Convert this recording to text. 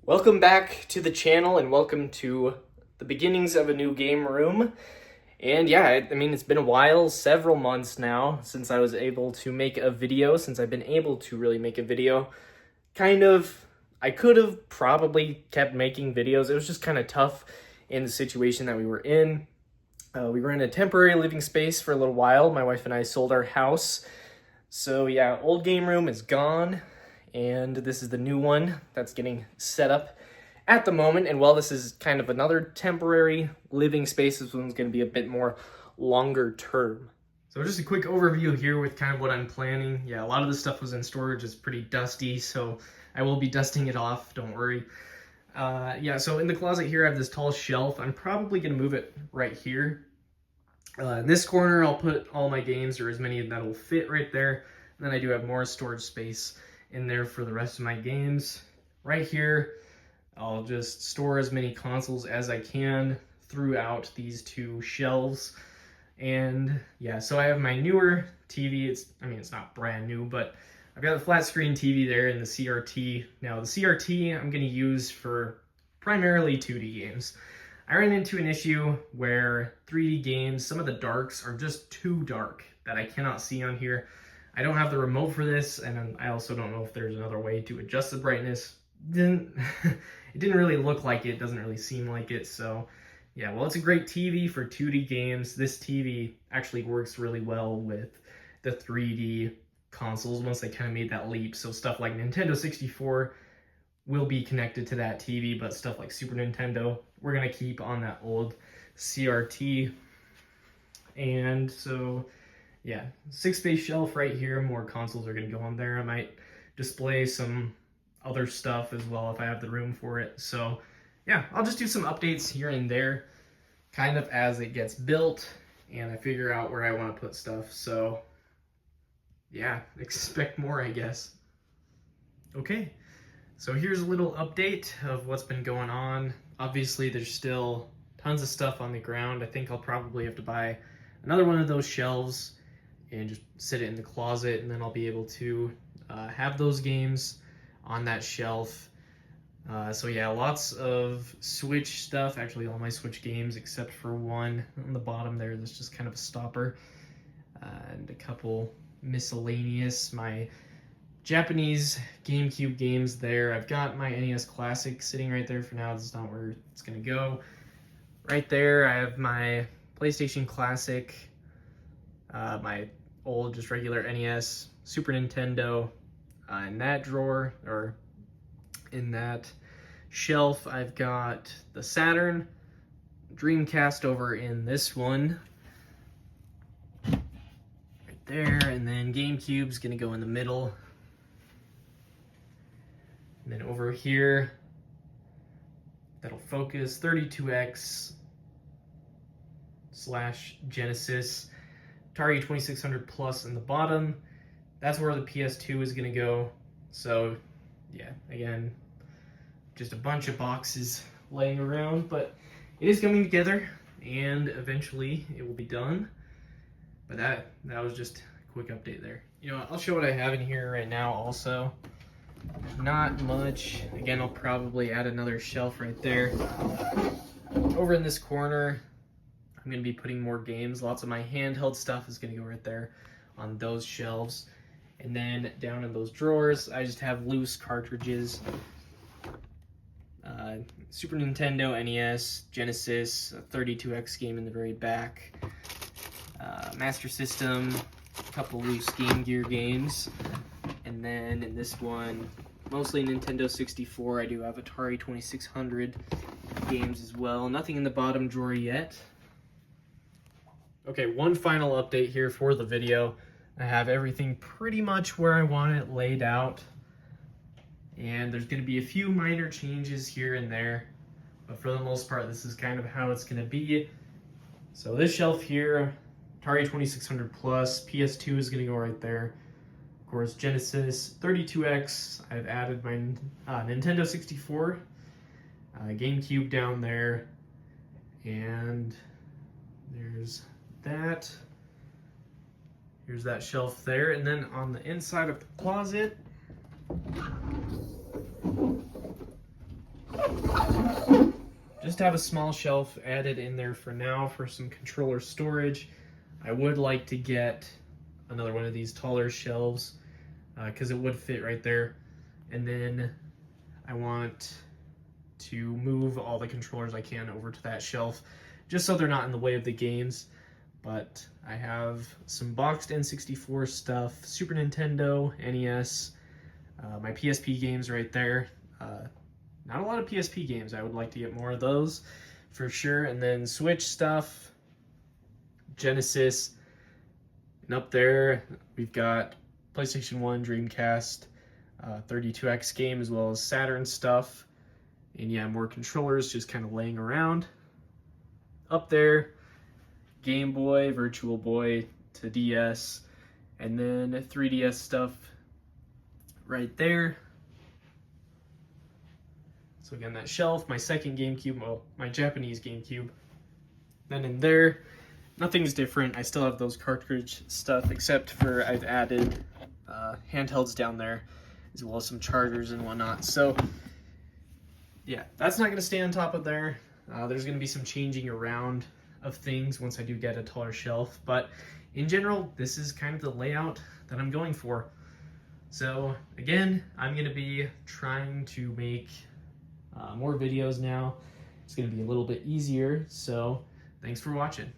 Welcome back to the channel and welcome to the beginnings of a new game room. And yeah, I mean, it's been a while, several months now, since I was able to make a video, since I've been able to really make a video. I could have probably kept making videos. It was just kind of tough in the situation that we were in. We were in a temporary living space for a little while. My wife and I sold our house. So yeah, old game room is gone. And this is the new one that's getting set up at the moment. And while this is kind of another temporary living space, this one's going to be a bit more longer term. So just a quick overview here with kind of what I'm planning. Yeah, a lot of the stuff was in storage. It's pretty dusty, so I will be dusting it off, don't worry. So in the closet here, I have this tall shelf. I'm probably going to move it right here. In this corner, I'll put all my games, or as many that'll fit right there. And then I do have more storage space in there for the rest of my games. Right here, I'll just store as many consoles as I can throughout these two shelves. And yeah, so I have my newer TV. It's not brand new, but I've got the flat screen TV there and the CRT. Now the CRT I'm going to use for primarily 2D games. I ran into an issue where 3D games, some of the darks are just too dark that I cannot see on here. I don't have the remote for this, and I also don't know if there's another way to adjust the brightness. It didn't really look like it, doesn't really seem like it, so yeah, well, it's a great TV for 2D games. This TV actually works really well with the 3D consoles once they kind of made that leap, so stuff like Nintendo 64 will be connected to that TV, but stuff like Super Nintendo, we're going to keep on that old CRT. And so yeah, 6-space shelf right here. More consoles are going to go on there. I might display some other stuff as well if I have the room for it. So yeah, I'll just do some updates here and there kind of as it gets built and I figure out where I want to put stuff. So yeah, expect more, I guess. Okay, so here's a little update of what's been going on. Obviously, there's still tons of stuff on the ground. I think I'll probably have to buy another one of those shelves and just sit it in the closet, and then I'll be able to have those games on that shelf. So yeah, lots of Switch stuff, actually all my Switch games except for one on the bottom there that's just kind of a stopper, and a couple miscellaneous, my Japanese GameCube games there. I've got my NES Classic sitting right there for now. This is not where it's gonna go. Right there I have my PlayStation Classic, my old just regular NES, Super Nintendo, in that drawer, or in that shelf. I've got the Saturn, Dreamcast over in this one right there, and then GameCube's gonna go in the middle. And then over here, that'll focus, 32X / Genesis, Atari 2600 Plus in the bottom. That's where the PS2 is going to go. So yeah, again, just a bunch of boxes laying around, but it is coming together and eventually it will be done. But that was just a quick update there. You know what, I'll show what I have in here right now also. Not much. Again, I'll probably add another shelf right there. Over in this corner, I'm going to be putting more games. Lots of my handheld stuff is going to go right there on those shelves. And then down in those drawers, I just have loose cartridges. Super Nintendo, NES, Genesis, a 32X game in the very back. Master System, a couple loose Game Gear games. And then in this one, mostly Nintendo 64. I do have Atari 2600 games as well. Nothing in the bottom drawer yet. Okay, one final update here for the video. I have everything pretty much where I want it laid out. And there's going to be a few minor changes here and there. But for the most part, this is kind of how it's going to be. So this shelf here, Atari 2600 Plus, PS2 is going to go right there. Of course, Genesis, 32X. I've added my Nintendo 64, GameCube down there. And there's that. Here's that shelf there, and then on the inside of the closet, Just have a small shelf added in there for now for some controller storage. I would like to get another one of these taller shelves because it would fit right there. And then I want to move all the controllers I can over to that shelf just so they're not in the way of the games. But I have some boxed N64 stuff, Super Nintendo, NES, my PSP games right there. Not a lot of PSP games. I would like to get more of those for sure. And then Switch stuff, Genesis, and up there we've got PlayStation 1, Dreamcast, 32X game, as well as Saturn stuff. And yeah, more controllers just kind of laying around. Up there, Game Boy, Virtual Boy to DS, and then 3DS stuff right there. So again, that shelf, my second GameCube, well, my Japanese GameCube. Then in there, nothing's different. I still have those cartridge stuff, except for I've added handhelds down there, as well as some chargers and whatnot. So yeah, that's not going to stay on top of there. There's going to be some changing around of things once I do get a taller shelf. But in general, this is kind of the layout that I'm going for. So again, I'm going to be trying to make more videos now. It's going to be a little bit easier. So thanks for watching.